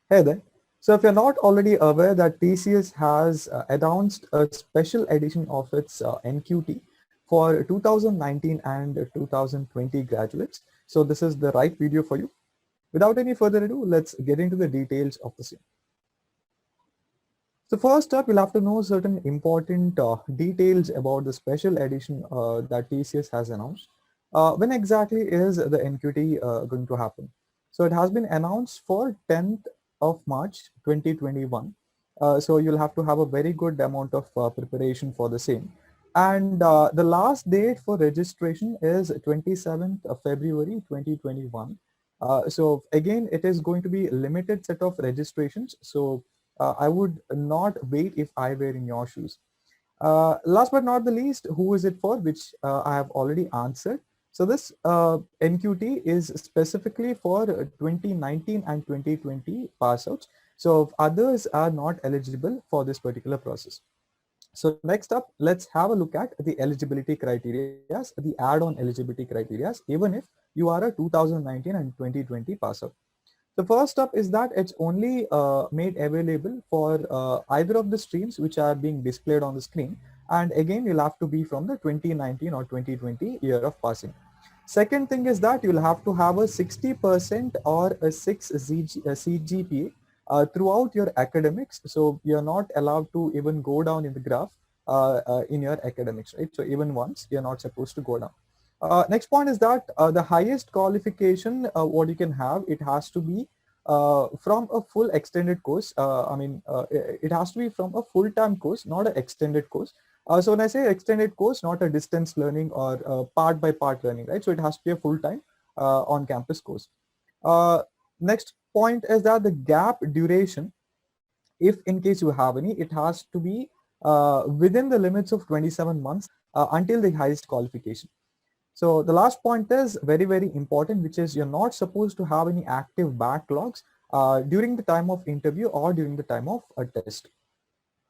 Hey there. So if you're not already aware that TCS has announced a special edition of its NQT for 2019 and 2020 graduates. So this is the right video for you. Without any further ado, let's get into the details of the same. So first up, you'll have to know certain important details about the special edition that TCS has announced. When exactly is the NQT going to happen? So it has been announced for 10th of March 2021. So you'll have to have a very good amount of preparation for the same. And the last date for registration is 27th of February 2021. So again, it is going to be a limited set of registrations. So I would not wait if I were in your shoes. Last but not the least, who is it for, which I have already answered. So this NQT is specifically for 2019 and 2020 pass outs. So others are not eligible for this particular process. So next up, let's have a look at the eligibility criteria, the add-on eligibility criteria, even if you are a 2019 and 2020 pass out. The first step is that it's only made available for either of the streams which are being displayed on the screen. And again, you'll have to be from the 2019 or 2020 year of passing. Second thing is that you'll have to have a 60% or a 6 CGPA throughout your academics. So you're not allowed to even go down in the graph in your academics, right? So even once, you're not supposed to go down. Next point is that the highest qualification what you can have, it has to be from a full extended course. It has to be from a full-time course, not an extended course. So when I say extended course, not a distance learning or part by part learning, right? So it has to be a full-time on-campus course. Uh, Next point is that the gap duration, if in case you have any, it has to be within the limits of 27 months until the highest qualification. So the last point is very, very important, which is you're not supposed to have any active backlogs during the time of interview or during the time of a test.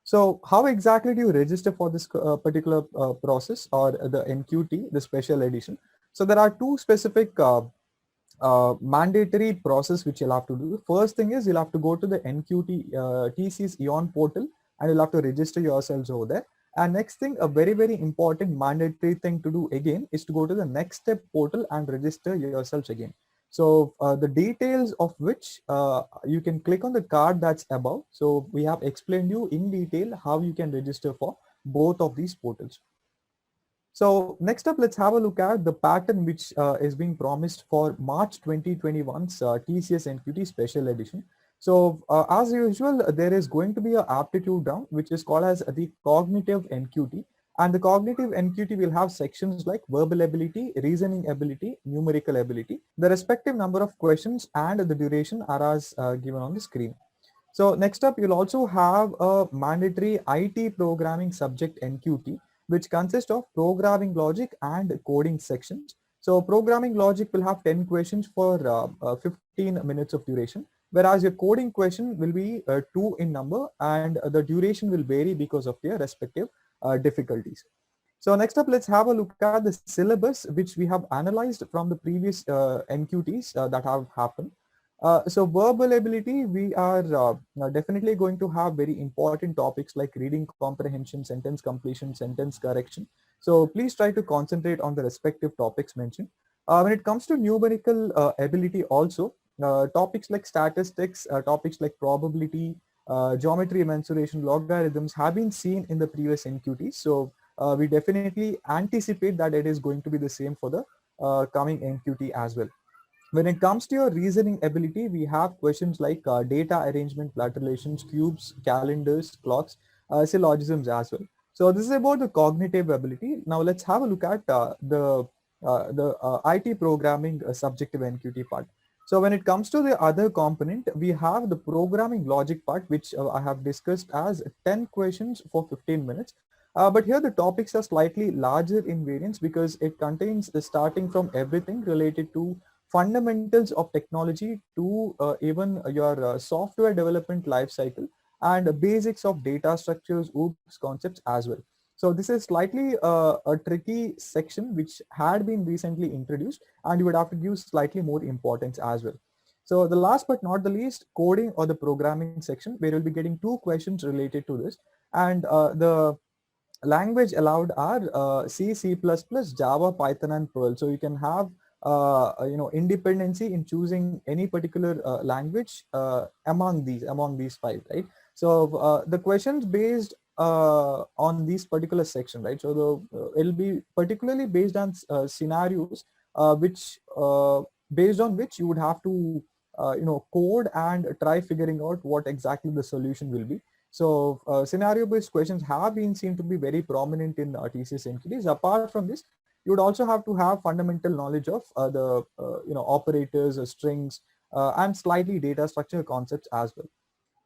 So how exactly do you register for this particular process or the NQT, the special edition? So there are two specific mandatory process which you'll have to do. First thing is you'll have to go to the NQT TC's EON portal and you'll have to register yourselves over there. And next thing, a very, very important mandatory thing to do again is to go to the next step portal and register yourselves again. So the details of which you can click on the card that's above. So we have explained you in detail how you can register for both of these portals. So next up, let's have a look at the pattern which is being promised for March 2021's TCS NQT Special Edition. So as usual, there is going to be an aptitude round, which is called as the cognitive NQT. And the cognitive NQT will have sections like verbal ability, reasoning ability, numerical ability. The respective number of questions and the duration are as given on the screen. So next up, you'll also have a mandatory IT programming subject NQT, which consists of programming logic and coding sections. So programming logic will have 10 questions for 15 minutes of duration, whereas your coding question will be 2 in number and the duration will vary because of their respective difficulties. So next up, let's have a look at the syllabus, which we have analyzed from the previous NQTs that have happened. So verbal ability, we are definitely going to have very important topics like reading comprehension, sentence completion, sentence correction. So please try to concentrate on the respective topics mentioned. When it comes to numerical ability also, topics like statistics, topics like probability, geometry, mensuration, logarithms have been seen in the previous NQTs. So we definitely anticipate that it is going to be the same for the coming NQT as well. When it comes to your reasoning ability, we have questions like data arrangement, blood relations, cubes, calendars, clocks, syllogisms as well. So this is about the cognitive ability. Now let's have a look at the IT programming subjective NQT part. So when it comes to the other component, we have the programming logic part, which I have discussed as 10 questions for 15 minutes. But here the topics are slightly larger in variance because it contains starting from everything related to fundamentals of technology to even your software development lifecycle and basics of data structures, OOPS concepts as well. So this is slightly a tricky section which had been recently introduced and you would have to give slightly more importance as well. So the last but not the least, coding or the programming section, where you'll be getting 2 questions related to this. And the language allowed are C, C++, Java, Python, and Perl. So you can have independency in choosing any particular language among these 5, right? So the questions based on these particular section, right? So it'll be particularly based on scenarios which based on which you would have to code and try figuring out what exactly the solution will be. So scenario-based questions have been seen to be very prominent in TCS NQTs. Apart from this, you would also have to have fundamental knowledge of the operators, strings, and slightly data structure concepts as well.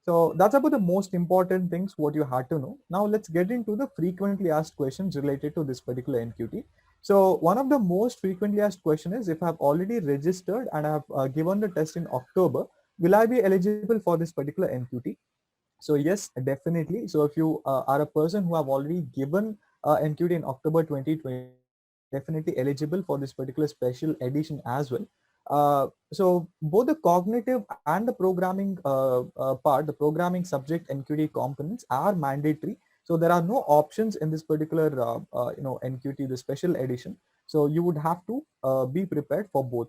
So that's about the most important things what you had to know. Now let's get into the frequently asked questions related to this particular NQT. So one of the most frequently asked question is, if I've already registered and I've given the test in October, will I be eligible for this particular NQT? So yes, definitely. So if you are a person who have already given NQT in October 2020, definitely eligible for this particular special edition as well. So both the cognitive and the programming part, the programming subject NQT components are mandatory. So there are no options in this particular NQT, the special edition. So you would have to be prepared for both.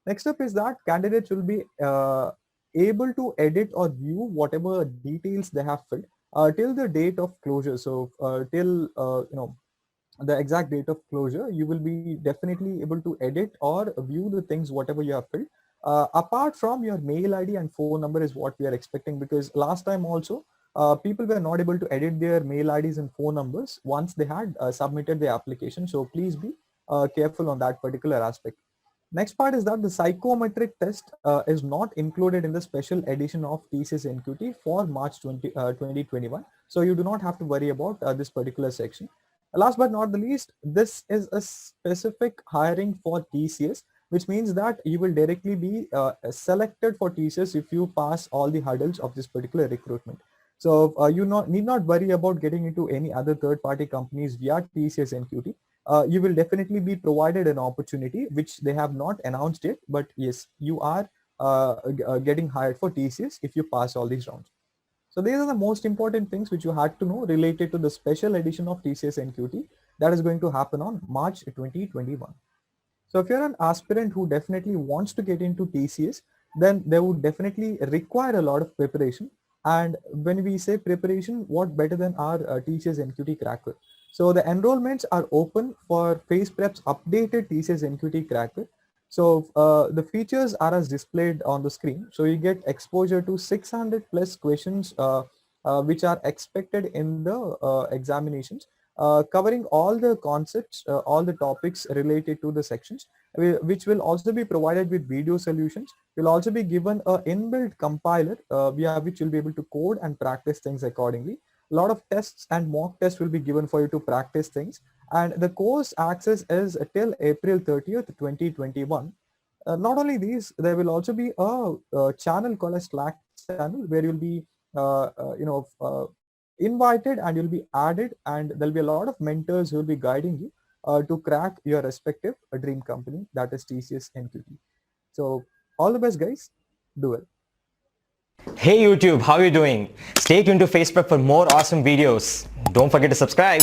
Next up is that candidates will be able to edit or view whatever details they have filled till the date of closure. So till the exact date of closure, you will be definitely able to edit or view the things whatever you have filled. Apart from your mail ID and phone number is what we are expecting, because last time also people were not able to edit their mail IDs and phone numbers once they had submitted the application. So please be careful on that particular aspect. Next part is that the psychometric test is not included in the special edition of TCS NQT for March 2021. So you do not have to worry about this particular section. Last but not the least, this is a specific hiring for TCS, which means that you will directly be selected for TCS if you pass all the hurdles of this particular recruitment. So you need not worry about getting into any other third-party companies via TCS NQT. You will definitely be provided an opportunity which they have not announced yet, but yes, you are getting hired for TCS if you pass all these rounds. So these are the most important things which you had to know related to the special edition of TCS NQT that is going to happen on March 2021. So if you're an aspirant who definitely wants to get into TCS, then they would definitely require a lot of preparation. And when we say preparation, what better than our TCS NQT Cracker? So the enrollments are open for FacePrep's updated TCS NQT Cracker. So the features are as displayed on the screen. So you get exposure to 600 plus questions which are expected in the examinations, covering all the concepts, all the topics related to the sections, which will also be provided with video solutions. You'll also be given an inbuilt compiler via which you'll be able to code and practice things accordingly. A lot of tests and mock tests will be given for you to practice things. And the course access is till April 30th, 2021. Not only these, there will also be a channel called a Slack channel where you'll be invited and you'll be added, and there'll be a lot of mentors who will be guiding you to crack your respective dream company, that is TCS NQT. So all the best, guys. Do it. Hey YouTube, how are you doing? Stay tuned to FacePrep for more awesome videos. Don't forget to subscribe.